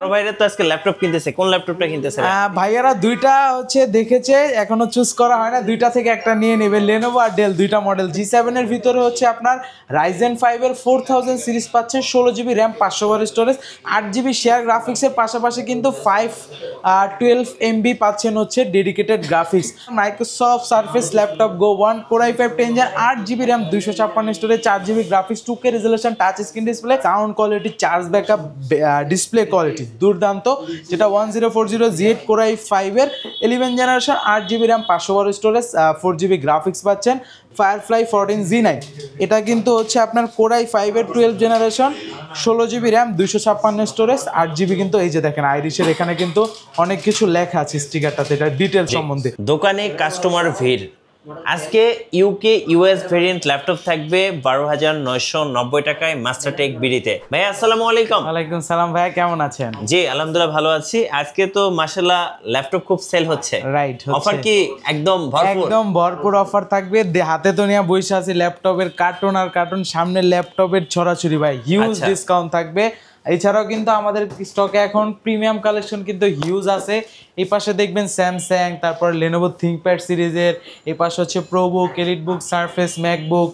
ভাইরা তো আজকে ল্যাপটপ কিনতেছে, কোন ল্যাপটপটা কিনতেছে? ভাইয়ারা দুইটা হচ্ছে দেখেছে, এখনো চুজ করা হয় না, দুইটা থেকে একটা নিয়ে নেবে। লেনোভো আর ডেল দুইটা মডেল। G7 এর ভিতরে হচ্ছে আপনার Ryzen 5 এর 4000 সিরিজ পাচ্ছেন, 16GB র্যাম, 500 বার স্টোরেজ, 8GB শেয়ার গ্রাফিক্সের পাশাপাশি কিন্তু 512 MB পাচ্ছেন হচ্ছে dedicated graphics. Microsoft Surface laptop Go 1 Core i5 10 8GB RAM, 256 storage, 4GB graphics, 2K resolution, touch screen display, sound quality, charge backup, display quality দুর্দান্ত। যেটা 1040 Z8 Core i5 এর 11 generation, 8GB RAM, 500 বার storage, 4GB graphics পাচ্ছেন। Firefly 14Z9 এটা কিন্তু হচ্ছে আপনার Core i5 এর 12 generation, 16GB RAM, 256 storage, 8GB। কিন্তু এই যে দেখেন আইরিশের এখানে কিন্তু অনেক কিছু লেখা আছে স্টিকারটাতে, এটা ডিটেইলস সম্বন্ধে। দোকানে কাস্টমার ভিড়। আজকে ইউকে ইউএস ভেরিয়েন্ট ল্যাপটপ থাকবে 12,990 টাকায় মাস্টারটেক বিডিতে। ভাই আসসালামু আলাইকুম। ওয়ালাইকুম সালাম ভাই, কেমন আছেন? জি আলহামদুলিল্লাহ ভালো আছি। আজকে তো মাশাআল্লাহ ল্যাপটপ খুব সেল হচ্ছে। রাইট, অফার কি একদম ভরপুর? একদম ভরপুর অফার থাকবে। হাতে তো নিয়ে বসে আছি ল্যাপটপের কার্টুন আর কার্টুন, সামনে ল্যাপটপের ছড়াছড়ি ভাই, হিউজ ডিসকাউন্ট থাকবে। এছাড়াও কিন্তু আমাদের স্টকে এখন প্রিমিয়াম কালেকশন কিন্তু হিউজ আছে। এই পাশে দেখবেন স্যামসাং, তারপর লেনোভো থিংকপ্যাড সিরিজের, এই পাশে হচ্ছে প্রোবুক, এলিটবুক, সারফেস, ম্যাকবুক,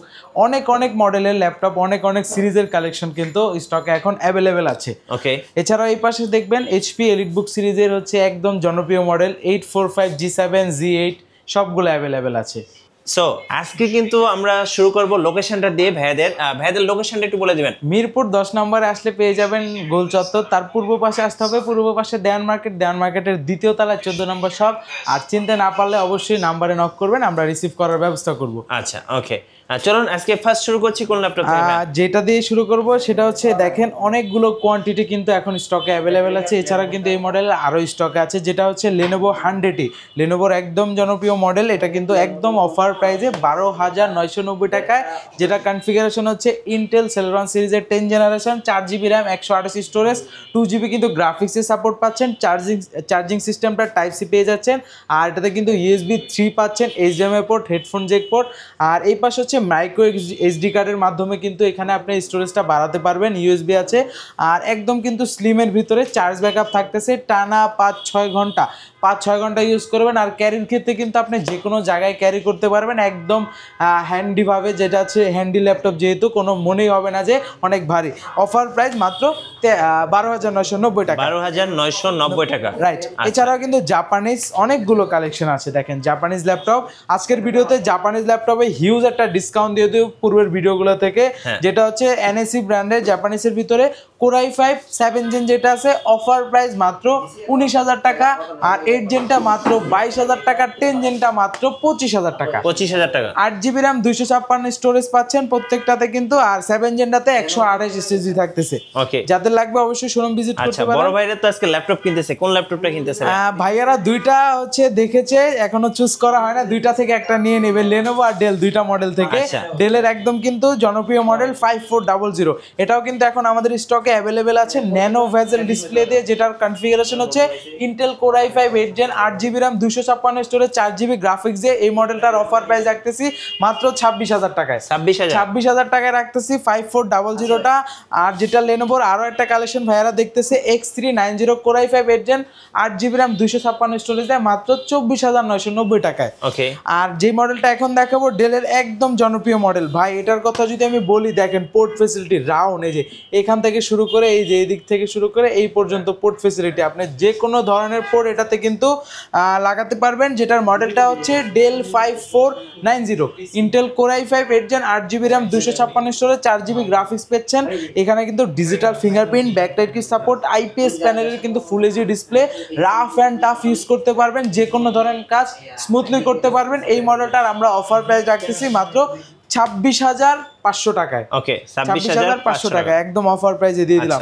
অনেক মডেলের ল্যাপটপ, অনেক সিরিজের কালেকশন কিন্তু স্টকে এখন অ্যাভেলেবেল আছে। ওকে, এছাড়াও এই পাশে দেখবেন এইচপি এলিটবুক সিরিজের হচ্ছে একদম জনপ্রিয় মডেল 845, G7, Z8 সবগুলো অ্যাভেলেবেল আছে। সো আজকে কিন্তু আমরা শুরু করব লোকেশনটা দিয়ে। ভাইদের লোকেশনটা একটু বলে দিবেন। মিরপুর 10 নম্বরে আসলে পেয়ে যাবেন গোল চত্বর, তার পূর্ব পাশে আসতে হবে, পূর্ব পাশে দেওয়ান মার্কেটের দ্বিতীয় তলায় 14 নম্বর শপ। আর চিনতে না পারলে অবশ্যই নাম্বারে নক করবেন, আমরা রিসিভ করার ব্যবস্থা করব। আচ্ছা ওকে, চলুন আজকে ফার্স্ট শুরু করছি কোন ল্যাপটপ থেকে? যেটা দিয়ে শুরু করব সেটা হচ্ছে দেখেন অনেকগুলো কোয়ান্টিটি কিন্তু এখন স্টকে অ্যাভেলেবেল আছে। এছাড়া কিন্তু এই মডেলের আরও স্টকে আছে, যেটা হচ্ছে লেনোভো 100E, লেনোভোর একদম জনপ্রিয় মডেল। এটা কিন্তু একদম অফার প্রাইসে 12,990 টাকায়, যেটা কনফিগারেশন হচ্ছে ইন্টেল সেলেরন সিরিজের 10 generation, 4GB RAM, 128 storage, 2GB কিন্তু গ্রাফিক্সের সাপোর্ট পাচ্ছেন। চার্জিং সিস্টেমটা টাইপ সি পেয়ে যাচ্ছেন। আর এটাতে কিন্তু USB 3 পাচ্ছেন, HDMI port, headphone jack port. আর এই পাশে হচ্ছে মাইক্রো SD কার্ডের মাধ্যমে কিন্তু এখানে আপনি স্টোরেজটা বাড়াতে পারবেন, USB আছে। আর একদম কিন্তু স্লিমের ভিতরে চার্জ ব্যাকআপ থাকতেছে টানা 5-6 ঘন্টা, 5-6 ঘন্টা ইউজ করবেন। আর ক্যারির ক্ষেত্রে কিন্তু আপনি যে কোনো জায়গায় ক্যারি করতে পারবেন একদম হ্যান্ডিভাবে, যেটা আছে হ্যান্ডি ল্যাপটপ, যেহেতু কোনো মনেই হবে না যে অনেক ভারী। অফার প্রাইস মাত্র 12,990 টাকা। 12,990 টাকা, রাইট। এছাড়াও কিন্তু জাপানিজ অনেকগুলো কালেকশন আছে। দেখেন জাপানিজ ল্যাপটপ, আজকের ভিডিওতে জাপানিজ ল্যাপটপে হিউজ একটা ডিসকাউন্ট দিয়ে দিও পূর্বের ভিডিওগুলো থেকে। যেটা হচ্ছে NSE ব্র্যান্ডের জাপানিজের ভিতরে Core i5 7 জেন যেটা আছে, অফার প্রাইস মাত্র 19,000 টাকা। আর 8 জেনটা মাত্র 22,000 টাকা, 10 জেনটা মাত্র 25,000 টাকা। 25,000 টাকা, 8GB র্যাম, 256 স্টোরেজ পাচ্ছেন প্রত্যেকটাতে কিন্তু। আর 7 জেনটাতে 128 SSD থাকতেছে। ওকে, যাদের লাগবে অবশ্যই শোরুম ভিজিট করতে পারেন। বড় ভাইরা তো আজকে ল্যাপটপ কিনতেছে, কোন ল্যাপটপটা কিনতেছে? ভাইয়ারা দুইটা হচ্ছে দেখেছে, এখনো চুজ করা হয় না, দুইটা থেকে একটা নিয়ে নেবে। লেনোভো আর ডেল দুইটা মডেল থেকে। ডেলের একদম কিন্তু জনপ্রিয় মডেল 5400, এটাও কিন্তু এখন আমাদের স্টকে অ্যাভেলেবেল আছে ন্যানো ভেজেল ডিসপ্লে দিয়ে, যেটার কনফিগারেশন হচ্ছে Intel Core i5 8 gen, 8GB RAM, 256 storage, 4GB graphics দিয়ে। এই মডেলটার অফার প্রাইস রাখতেছি মাত্র 26,000 টাকায়। 26,000 টাকায় রাখতেছি 5400টা। আর যেটা লেনোভোর আরও একটা কালেকশন ভাইয়ারা দেখতেছে, X390 Core i5 8 gen, 8GB RAM, 256 storage দেয় মাত্র 24,990 টাকায়। ওকে, আর যে মডেলটা এখন দেখাবো ডেলের একদম জনপ্রিয় মডেল ভাই, এটার কথা যদি আমি বলি, দেখেন পোর্ট ফেসিলিটি রাউন্ড, এই যে এখান থেকে শুরু করে এই যে এই দিক থেকে শুরু করে এই পর্যন্ত পোর্ট ফেসিলিটি, আপনি যে কোনো ধরনের পোর্ট এটাতে কিন্তু লাগাতে পারবেন। যেটার মডেলটা হচ্ছে Dell 5490, Intel Core i5 8 gen, 8GB RAM, 256 storage, 4GB graphics পেচ্ছেন। এখানে কিন্তু ডিজিটাল ফিঙ্গারপ্রিন্ট, ব্যাকলাইট কি সাপোর্ট, IPS প্যানেলের কিন্তু full HD display, rough and tough use করতে পারবেন, যে কোনো ধরনের কাজ স্মুথলি করতে পারবেন। এই মডেলটার আমরা অফার প্রাইস রাখতেছি মাত্র 26,500 টাকায়। ওকে, 26,500 টাকা একদম অফার প্রাইসে দিয়ে দিলাম।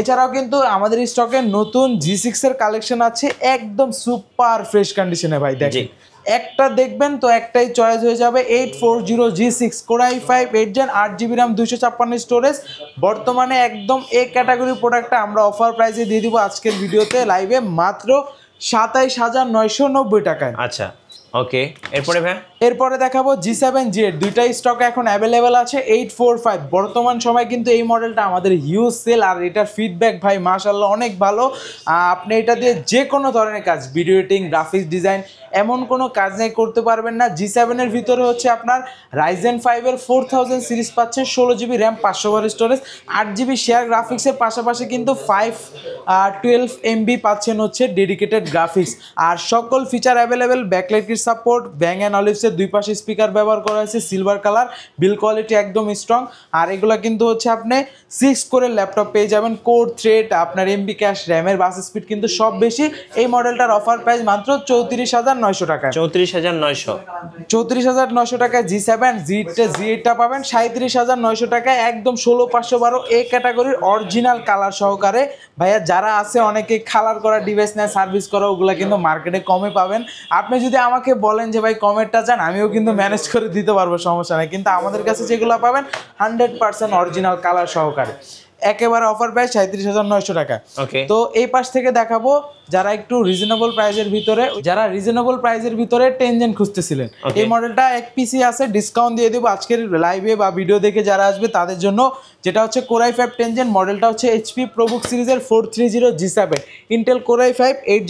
এছাড়াও কিন্তু আমাদের স্টকে নতুন G6 এর কালেকশন আছে, একদম সুপার ফ্রেশ কন্ডিশনে ভাই। দেখেন একটা দেখবেন তো একটাই চয়েস হয়ে যাবে। 840 G6 Core i5 8 gen, 8GB RAM, 256 storage. বর্তমানে একদম এ ক্যাটাগরির প্রোডাক্টটা আমরা অফার প্রাইসে দিয়ে দিব আজকের ভিডিওতে লাইভে মাত্র 27,990 টাকায়। আচ্ছা ওকে, এরপরে ভাই এরপরে দেখাবো G7 G8 দুইটাই স্টক এখন অ্যাভেলেবেল আছে 845 বর্তমান সময় কিন্তু এই মডেলটা আমাদের হিউজ সেল আর এটার ফিডব্যাক ভাই মাশাআল্লাহ অনেক ভালো। আপনি এটা দিয়ে যে কোনো ধরনের কাজ ভিডিও এডিটিং গ্রাফিক্স ডিজাইন এমন কোনো কাজ নেই করতে পারবেন না। G7 এর ভিতরে হচ্ছে আপনার Ryzen 5 এর 4000 সিরিজ পাচ্ছেন 16GB RAM 512 storage 8GB share গ্রাফিক্সের পাশাপাশি কিন্তু 512MB পাচ্ছেন হচ্ছে ডেডিকেটেড গ্রাফিক্স আর সকল ফিচার অ্যাভেলেবেল ব্যাকলাইটের সাপোর্ট ব্যাং অ্যান্ড অলিভসের দুই পাশে স্পিকার ব্যবহার করা হয়েছে সিলভার কালার বিল কোয়ালিটি একদম স্ট্রং আর এগুলা কিন্তু হচ্ছে আপনি 6 করে ল্যাপটপ পেয়ে যাবেন কোর থ্রেড আপনার এমবি ক্যাশ র্যামের বাস স্পিড কিন্তু সব বেশি। এই মডেলটার অফার প্রাইস মাত্র 34900 টাকা 34900 টাকায় G7 G8টা পাবেন 37900 টাকায় একদম 16512 এ ক্যাটাগরির অরিজিনাল কালার সহকারে। ভাইয়া যারা আছে অনেকে কালার করা ডিভাইস নেয় সার্ভিস করা ওগুলা কিন্তু মার্কেটে কমে পাবেন। আপনি যদি আমাকে বলেন যে ভাই কমেরটা চান আমিও কিন্তু ম্যানেজ করে দিতে পারবো সমস্যা নেই, কিন্তু আমাদের কাছে যেগুলো পাবেন 100% অরিজিনাল কালার সহকারে একেবারে অফার প্রাইস 37900 টাকা। তো এই পাশ থেকে দেখাবো যারা একটু রিজনেবল প্রাইসের ভিতরে 10 জেন খুঁজতেছিলেন এই মডেলটা এক পিসি আছে ডিসকাউন্ট দিয়ে দেবো আজকের লাইভে বা ভিডিও দেখে যারা আসবে তাদের জন্য, যেটা হচ্ছে Core i5 10 জেন মডেলটা হচ্ছে HP ProBook সিরিজের 430 G7 Intel Core i5 10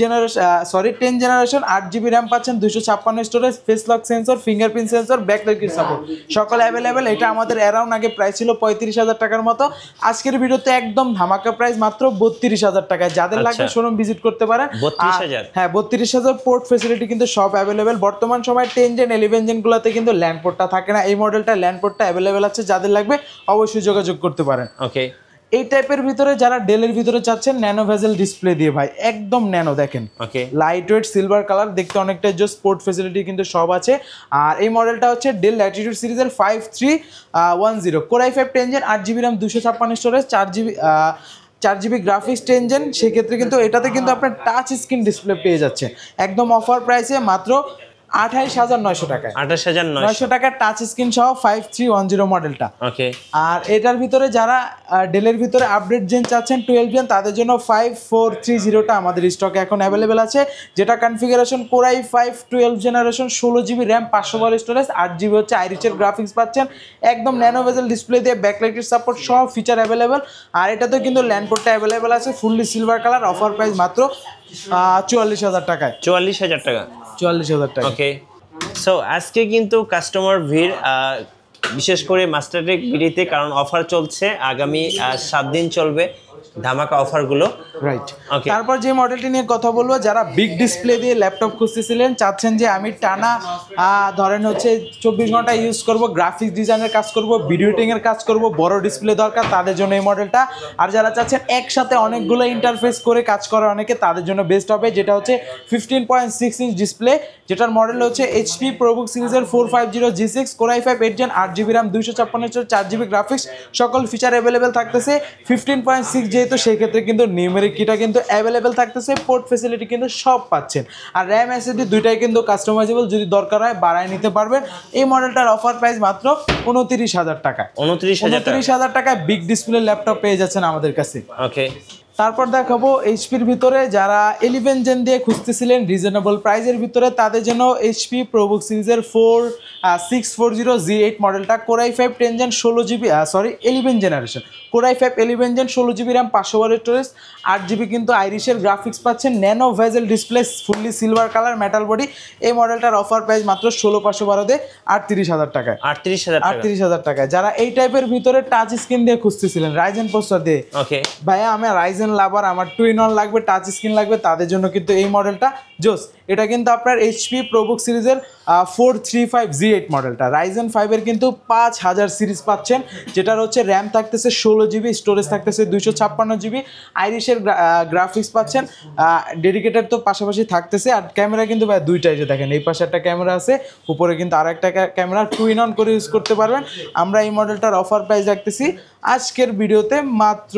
generation 8GB RAM পাচ্ছেন 256 storage face lock sensor fingerprint sensor backlight support সকল অ্যাভেলেবেল। এটা আমাদের অ্যারাউন্ড আগে প্রাইস ছিল 35000 টাকার মতো, আজকের ভিডিওতে একদম ধামাকা প্রাইস মাত্র 32000 টাকায়। যাদের লাগবে শোরুম ভিজিট করতে পারেন। 32000 হ্যাঁ 32000 পোর্ট ফ্যাসিলিটি কিন্তু সব অ্যাভেলেবেল। বর্তমান সময় 10 জেন 11 জেন গুলোতে কিন্তু ল্যান্ড পোর্টটা থাকে না, এই মডেলটা ল্যান্ড পোর্টটা অ্যাভেলেবেল আছে, যাদের লাগবে অবশ্যই যোগাযোগ করতে পারেন। এই টাইপের ভিতরে যারা ডেলের ভিতরে চাচ্ছেন ন্যানো ভেজেল ডিসপ্লে দিয়ে ভাই একদম ন্যানো দেখেন লাইট ওয়েট সিলভার কালার দেখতে অনেকটা জোস স্পোর্ট ফ্যাসিলিটি কিন্তু সব আছে। আর এই মডেলটা হচ্ছে ডেল ল্যাটিটিউড সিরিজের 5310 Core i5 10 gen 8GB RAM 256 storage 4GB graphics 10 gen, সেক্ষেত্রে কিন্তু এটাতে কিন্তু আপনার টাচ স্ক্রিন ডিসপ্লে পেয়ে যাচ্ছে একদম অফার প্রাইসে মাত্র 28900 টাকায় 28900 টাকা টাচ স্ক্রিন সহ 5310 মডেলটা। আর এটার ভিতরে যারা ডেলের ভিতরে আপডেট জেন চাচ্ছেন 12 জেন তাদের জন্য 5430টা আমাদের স্টকে এখন অ্যাভেলেবেল আছে, যেটা configuration Core i5 12 generation 16GB RAM 512 storage 8GB হচ্ছে আইরিশের গ্রাফিক্স পাচ্ছেন একদম ন্যানো ভেজেল ডিসপ্লে দিয়ে ব্যাকলাইটের সাপোর্ট সব ফিচার অ্যাভেলেবেল। আর এটাতে কিন্তু ল্যান্ড পোর্টটা অ্যাভেলেবেল আছে fully silver colour offer price মাত্র 44000 টাকা 44000 টাকা। সো আজকে কিন্তু কাস্টমার ভিড় বিশেষ করে মাস্টারটেক ভিডিওতে, কারণ অফার চলছে আগামী 7 দিন চলবে ধামাকা অফারগুলো। রাইট তারপর যে মডেলটি নিয়ে কথা বলবো, যারা বিগ ডিসপ্লে দিয়ে ল্যাপটপ খুঁজতেছিলেন চাচ্ছেন যে আমি টানা ধরেন হচ্ছে 24 ঘন্টা ইউজ করব গ্রাফিক্স ডিজাইনের কাজ করব ভিডিও এডিটিং এর কাজ করব বড় ডিসপ্লে দরকার তাদের জন্য এই মডেলটা। আর যারা চাচ্ছেন একসাথে অনেকগুলো ইন্টারফেস করে কাজ করে অনেকে তাদের জন্য বেস্ট হবে, যেটা হচ্ছে 15.6 ইঞ্চ ডিসপ্লে, যেটার মডেল হচ্ছে HP ProBook সিরিজের 450 G6 Core i5 8 gen 8GB RAM 256 4GB graphics সকল ফিচার অ্যাভেলেবেল থাকতেছে 15.6 যেহেতু সেই ক্ষেত্রে কিন্তু নিউমেরিক কিটা কিন্তু অ্যাভেলেবেল থাকতেছে পোর্ট ফ্যাসিলিটি কিন্তু সব পাচ্ছেন। আর র্যাম এসএসডি দুইটাই কিন্তু কাস্টমাইজেবল, যদি দরকার হয় বাড়ায় নিতে পারবেন। এই মডেলটার অফার প্রাইস মাত্র 29000 টাকা 29000 টাকায় বিগ ডিসপ্লে ল্যাপটপ পেয়ে যাচ্ছেন আমাদের কাছে। তারপর দেখাবো এইচপির ভিতরে যারা 11 জেন দিয়ে খুঁজতেছিলেন রিজনেবল প্রাইসের ভিতরে তাদের জন্য HP ProBook সিরিজের 640 G8 মডেলটা Core i5 10 gen 16GB 11 generation Core i5 11 gen 16GB RAM 512 storage 8GB কিন্তু আইরিশের গ্রাফিক্স পাচ্ছেন nano bezel display fully silver colour metal body. এই মডেলটার অফার প্রাইস মাত্র 16512 দিয়ে 38000 টাকায় 38000 টাকায়। যারা এই টাইপের ভিতরে টাচ স্ক্রিন দিয়ে খুঁজতেছিলেন Ryzen প্রসেসর দিয়ে ভাইয়া আমি Ryzen লাভার আমার 2-in-1 লাগবে টাচ স্ক্রিন লাগবে তাদের জন্য কিন্তু এই মডেলটা জোস। এটা কিন্তু আপনার HP ProBook সিরিজের 435 G8 মডেলটা Ryzen 5 এর কিন্তু 5000 সিরিজ পাচ্ছেন, যেটার হচ্ছে র্যাম থাকতেছে 16GB স্টোরেজ থাকতেছে 256GB আইরিশের গ্রাফিক্স পাচ্ছেন ডেডিকেটেড তো পাশাপাশি থাকতেছে। আর ক্যামেরা কিন্তু ভাই দুইটাই, যে দেখেন এই পাশে একটা ক্যামেরা আছে উপরে কিন্তু আর একটা ক্যামেরা 2-in-1 করে ইউজ করতে পারবেন। আমরা এই মডেলটার অফার প্রাইস রাখতেছি আজকের ভিডিওতে মাত্র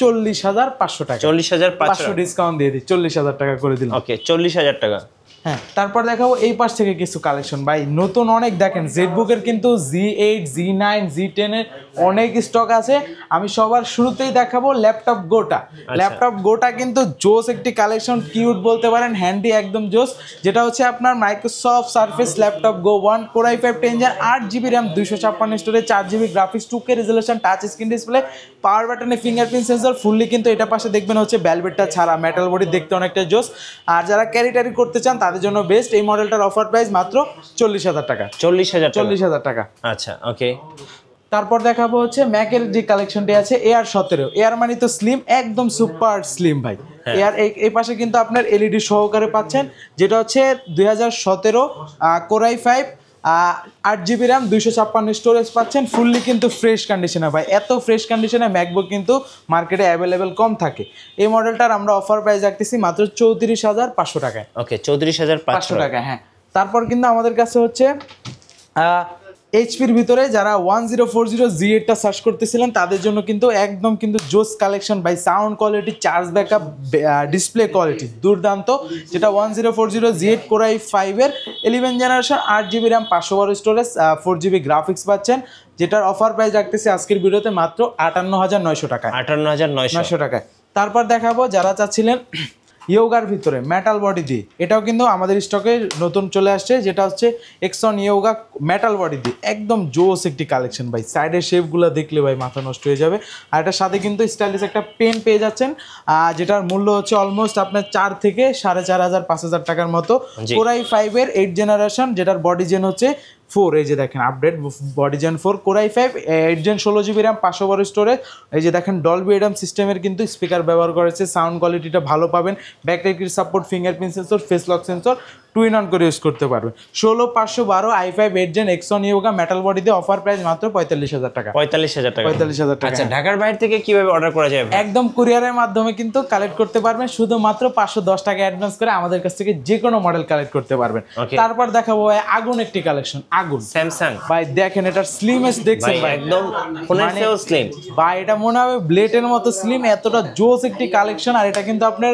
40500 টাকা 40500 ডিসকাউন্ট দিয়ে দিই 40000 টাকা করে দিলাম 40000 টাকা। হ্যাঁ তারপর দেখাবো এই পাশ থেকে কিছু কালেকশন ভাই নতুন অনেক দেখেন জেটবুকের কিন্তু G8 G9 G10 এর অনেক স্টক আছে। আমি সবার শুরুতেই দেখাবো ল্যাপটপ গোটা। ল্যাপটপ গোটা কিন্তু জোস একটি কালেকশন, কিউট বলতে পারেন, হ্যান্ডি একদম জোস, যেটা হচ্ছে আপনার Microsoft surface laptop Go 1 Core i5 10 8GB RAM 256 storage 4GB graphics 2K resolution touch screen display পাওয়ার বাটনে ফিঙ্গারপ্রিন্ট সেন্সর ফুললি কিন্তু এটা পাশে দেখবেন হচ্ছে ভেলভেটটা ছাড়া, মেটাল বডি দেখতে অনেকটা জোস। আর যারা ক্যারি ট্যারি করতে চান তাদের জন্য বেস্ট। এই মডেলটার অফার প্রাইস মাত্র 40,000 টাকা। 40,000 টাকা। আচ্ছা ওকে। তারপর দেখাবো হচ্ছে ম্যাকের যে কালেকশনটি আছে এয়ার 17। এয়ার মানে তো স্লিম, একদম সুপার স্লিম ভাই। এয়ার এই পাশে কিন্তু আপনার এলইডি সহকারে পাচ্ছেন, যেটা হচ্ছে 2017 Core i5 8GB RAM 256 storage পাচ্ছেন, ফুললি কিন্তু ফ্রেশ কন্ডিশনে ভাই। এত ফ্রেশ কন্ডিশনে ম্যাকবুক কিন্তু মার্কেটে অ্যাভেলেবেল কম থাকে। এই মডেলটার আমরা অফার প্রাইস রাখতেছি মাত্র 34,500 টাকায়। ওকে 34,500 টাকা, হ্যাঁ। তারপর কিন্তু আমাদের কাছে হচ্ছে এইচপির ভিতরে যারা 1040G8টা সার্চ করতেছিলেন তাদের জন্য কিন্তু একদম কিন্তু জোস কালেকশন বাই, sound quality, charge backup, display quality দুর্দান্ত। যেটা 1040G8 Core i5 এর 11 generation 8GB RAM 512 storage 4GB graphics পাচ্ছেন, যেটার অফার প্রাইস রাখতেছি আজকের ভিডিওতে মাত্র 58,900 টাকায়। 58,900 টাকায়। তারপর দেখাবো যারা চাচ্ছিলেন ইয়োগার ভিতরে মেটাল বডি দিয়ে, এটাও কিন্তু আমাদের স্টকে নতুন চলে আসছে, যেটা হচ্ছে এক্সন ইয়োগা মেটাল বডি দিয়ে, একদম জোস একটি কালেকশন ভাই। সাইডের শেপগুলো দেখলে ভাই মাথা নষ্ট হয়ে যাবে। আর এটার সাথে কিন্তু স্টাইলিশ একটা পেন পেয়ে যাচ্ছেন, যেটার মূল্য হচ্ছে অলমোস্ট আপনার 4 থেকে 4,500 5,000 টাকার মতো। Core i5 এর 8 জেনারেশন, যেটার বডি জেন হচ্ছে 4, এই যে দেখেন update body gen 4 Core i5 8 gen 16GB RAM 512 storage. এই যে দেখেন ডলবি এডাম সিস্টেমের কিন্তু স্পিকার ব্যবহার করেছে, সাউন্ড কোয়ালিটিটা ভালো পাবেন, backlight support, fingerprint sensor, face lock sensor টুইন অন করে ইউজ করতে পারবেন। 16512 i5 8 gen X one Yoga metal body দিয়ে অফার প্রাইস মাত্র 45,000 টাকা। 45,000 টাকা। 45,000 টাকা। আচ্ছা ঢাকার বাইরে থেকে কিভাবে অর্ডার করা যাবে? একদম কুরিয়ারের মাধ্যমে কিন্তু কালেক্ট করতে পারবেন, শুধুমাত্র 510 টাকা অ্যাডভান্স করে আমাদের কাছ থেকে যে কোনো মডেল কালেক্ট করতে পারবেন। তারপর দেখাবো ভাই আগুন একটি কালেকশন, আগুন স্যামসাং ভাই। দেখেন এটার স্লিমেস্ট দেখছেন ভাই, একদম ফোনের চেয়েও স্লিম ভাই। এটা মনে হবে ব্লেডের মতো স্লিম, এতটা জোস একটি কালেকশন। আর এটা কিন্তু আপনার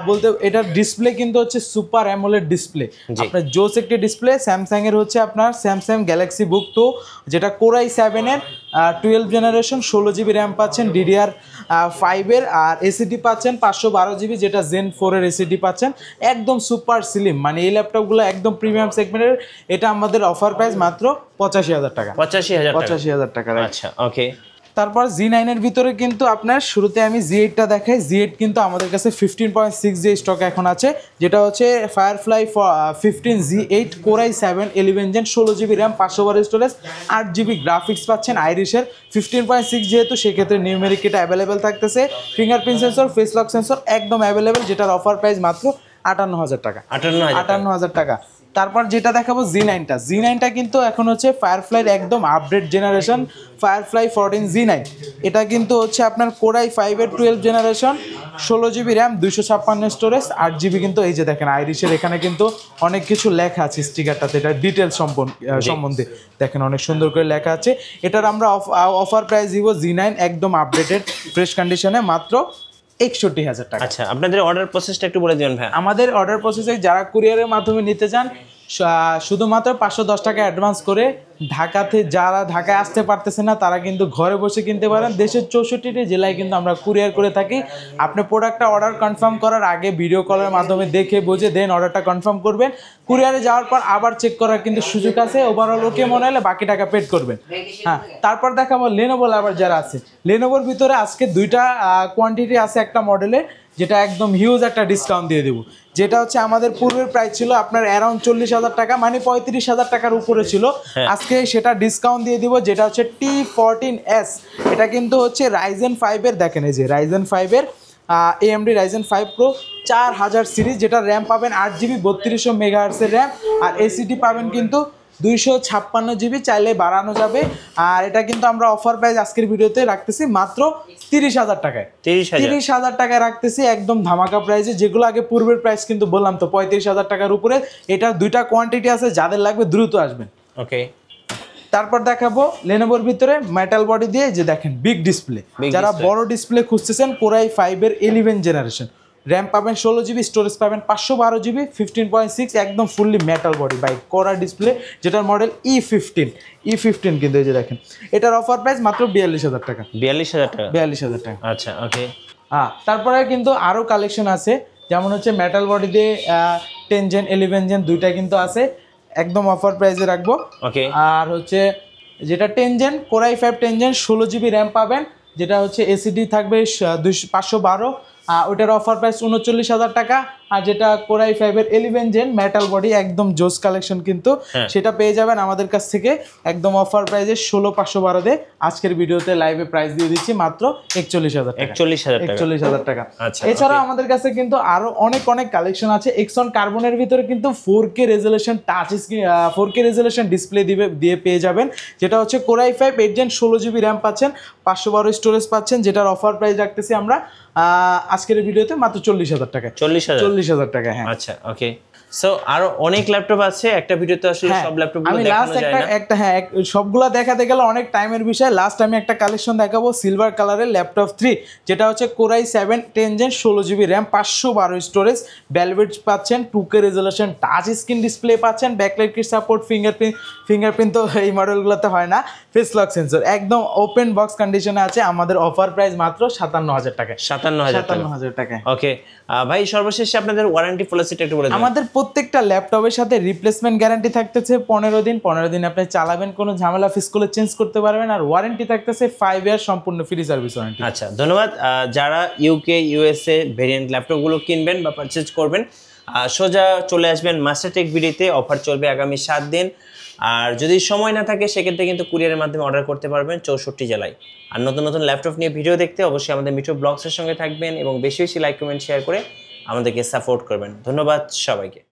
বলতে এটার ডিসপ্লে কিন্তু হচ্ছে সুপার অ্যামোলেড ডিসপ্লে, আপনার জোস একটি ডিসপ্লে। স্যামসাং এর হচ্ছে আপনার স্যামসাং গ্যালাক্সি বুক 2, যেটা Core i7 এর 12 জেনারেশন 16GB RAM পাচ্ছেন DDR5 এর, আর এসিডি পাচ্ছেন 512GB, যেটা Zen 4 এর এসিডি পাচ্ছেন, একদম সুপার স্লিম। মানে এই ল্যাপটপগুলো একদম প্রিমিয়াম সেগমেন্টের। এটা আমাদের অফার প্রাইস মাত্র 85,000 টাকা। 85,000 টাকা। আচ্ছা ওকে। তারপর Z9 এর ভিতরে কিন্তু আপনার শুরুতে আমি Z8টা দেখাই। Z8 কিন্তু আমাদের কাছে 15.6 যে স্টক এখন আছে, যেটা হচ্ছে Firefly 15 Z8 Core i7 11 gen 16GB RAM 512 storage 8GB graphics পাচ্ছেন আইরিশের। 15.6 যেহেতু সেক্ষেত্রে নিউমেরিক এটা অ্যাভেলেবেল থাকতেছে, fingerprint sensor, face lock sensor একদম অ্যাভেলেবেল, যেটার অফার প্রাইস মাত্র 58,000 টাকা। 58,000 টাকা। তারপর যেটা দেখাবো Z9টা কিন্তু এখন হচ্ছে ফায়ারফ্লাইয়ের একদম আপডেট জেনারেশন, ফায়ারফ্লাই 14 Z9। এটা কিন্তু হচ্ছে আপনার Core i5 এর 12 generation 16GB RAM 256 storage 8GB। কিন্তু এই যে দেখেন আইরিশের এখানে কিন্তু অনেক কিছু লেখা আছে স্টিকারটাতে, এটা ডিটেলস সম্বন্ধে দেখেন অনেক সুন্দর করে লেখা আছে। এটার আমরা অফার প্রাইস দিব Z9 একদম আপডেটেড ফ্রেশ কন্ডিশনে মাত্র 61,000 টাকা। আচ্ছা আপনাদের অর্ডার প্রসেসটা একটু বলে দিবেন ভাই। আমাদের অর্ডার প্রসেসে যারা কুরিয়ারের মাধ্যমে নিতে চান শুধুমাত্র 510 টাকা অ্যাডভান্স করে যারা ঢাকায় আসতে পারতেছে না তারা কিন্তু ঘরে বসে কিনতে পারেন। দেশের 64টি জেলায় কিন্তু আমরা কুরিয়ার করে থাকি। আপনি প্রোডাক্টটা অর্ডার কনফার্ম করার আগে ভিডিও কলের মাধ্যমে দেখে বুঝে দেন অর্ডারটা কনফার্ম করবেন। কুরিয়ারে যাওয়ার পর আবার চেক করার কিন্তু সুযোগ আছে, ওভারঅল ওকে মনে হলে বাকি টাকা পেড করবেন। হ্যাঁ, তারপর দেখাবো লেনোভো আবার যারা আছে। লেনোভোর ভিতরে আজকে দুইটা কোয়ান্টিটি আছে একটা মডেলে, যেটা একদম হিউজ একটা ডিসকাউন্ট দিয়ে দেবো। যেটা হচ্ছে আমাদের পূর্বের প্রাইস ছিল আপনার অ্যারাউন্ড 40,000 টাকা, মানে 35,000 টাকার উপরে ছিল। আজকে সেটা ডিসকাউন্ট দিয়ে দিব, যেটা হচ্ছে T14s। এটা কিন্তু হচ্ছে Ryzen 5 এর, দেখেন এই যে Ryzen 5 এর AMD Ryzen 5 Pro 4000 সিরিজ, যেটা র্যাম পাবেন 8GB 3200 MHz এর র্যাম, আর এসিডি পাবেন কিন্তু 256GB, চাইলে বাড়ানো যাবে। আর এটা কিন্তু আমরা অফার প্রাইস আজকের ভিডিওতে রাখতেছি মাত্র 30,000 টাকায়। 30,000 টাকায় রাখতেছি একদম ধামাকা প্রাইসে, যেগুলো আগে পূর্বের প্রাইস কিন্তু বললাম তো 35,000 টাকার উপরে। এটার দুইটা কোয়ান্টিটি আছে, যাদের লাগবে দ্রুত আসবেন। ওকে। তারপর দেখাবো লেনোভোর ভিতরে মেটাল বডি দিয়ে, যে দেখেন বিগ ডিসপ্লে, যারা বড় ডিসপ্লে খুঁজতেছেন Core i5 এর 11 জেনারেশন র্যাম পাবেন 16GB, স্টোরেজ পাবেন 512GB, 15.6 একদম ফুললি মেটাল বডি বাইক, করা ডিসপ্লে, যেটার মডেল E15 কিন্তু এই যে দেখেন, এটার অফার প্রাইস মাত্র 42,000 টাকা। 42,000 টাকা। 42,000 টাকা। আচ্ছা, ওকে। তারপরে কিন্তু আরও কালেকশন আছে, যেমন হচ্ছে মেটাল বডি দিয়ে 10 জেন 11 জেন দুইটা কিন্তু আছে, একদম অফার প্রাইসে রাখবো। ওকে। আর হচ্ছে যেটা 10 gen Core i5 10 gen 16GB RAM পাবেন, যেটা হচ্ছে এসিডি থাকবে 512, ওইটার অফার প্রাইস 39,000 টাকা। আর যেটা Core i5 এর 11 জেন মেটাল বডি একদম জোস কালেকশন কিন্তু, সেটা পেয়ে যাবেন আমাদের কাছ থেকে একদম অফার প্রাইসে 16,512 দিয়ে। আজকের ভিডিওতে লাইভে প্রাইস দিয়ে দিচ্ছি মাত্র 41,000 টাকা। 41,000 টাকা। আচ্ছা, এছাড়াও আমাদের কাছে কিন্তু আরো অনেক কালেকশন আছে। এক্সন কার্বনের ভিতরে কিন্তু 4K resolution touch screen 4K resolution display দিয়ে পেয়ে যাবেন, যেটা হচ্ছে Core i5 8 gen 16GB RAM পাচ্ছেন, 512 স্টোরেজ পাচ্ছেন, যেটার অফার প্রাইস রাখতেছি আমরা আজকের ভিডিওতে মাত্র 40,000 টাকা। 40,000 টাকা। হ্যাঁ, আচ্ছা, ওকে। সো আরো অনেক ল্যাপটপ আছে, একটা ভিডিওতে আসলে সব ল্যাপটপগুলো দেখানো যায় না। সবগুলা দেখাতে গেলে অনেক টাইমের বিষয়। লাস্ট আমি একটা কালেকশন দেখাবো সিলভার কালারের ল্যাপটপ 3, যেটা হচ্ছে Core i7 10 gen 16GB RAM, 512 storage, velvet পাচ্ছেন, 2K resolution touch screen display পাচ্ছেন, ব্যাকলাইট কিট সাপোর্ট, ফিঙ্গারপ্রিন্ট তো এই মডেলগুলোতে হয় না, ফেস লক সেন্সর, একদম ওপেন বক্স কন্ডিশনে আছে। আমাদের অফার প্রাইস মাত্র 57,000 টাকা। 57,000 টাকা। ওকে ভাই, সর্বশেষে আপনাদের ওয়ারেন্টি পলিসিটা একটু বলে দিন। আমাদের প্রত্যেকটা ল্যাপটপের সাথে রিপ্লেসমেন্ট গ্যারান্টি থাকতেছে 15 দিন। 15 দিন আপনি চালাবেন, কোনো ঝামেলা ফেস করলে চেঞ্জ করতে পারবেন। আর ওয়ারেন্টি থাকতেছে 5 ইয়ার সম্পূর্ণ ফ্রি সার্ভিস ওয়ারেন্টি। আচ্ছা, ধন্যবাদ। যারা ইউকে ইউএসএ ভেরিয়েন্ট ল্যাপটপগুলো কিনবেন বা পারচেজ করবেন, সোজা চলে আসবেন মাস্টারটেক বিডিতে। অফার চলবে আগামী 7 দিন। আর যদি সময় না থাকে সেক্ষেত্রে কিন্তু কুরিয়ারের মাধ্যমে অর্ডার করতে পারবেন 64 জেলায়। আর নতুন নতুন ল্যাপটপ নিয়ে ভিডিও দেখতে অবশ্যই আমাদের মিঠু ব্লগসের সঙ্গে থাকবেন এবং বেশি বেশি লাইক কমেন্ট শেয়ার করে আমাদেরকে সাপোর্ট করবেন। ধন্যবাদ সবাইকে।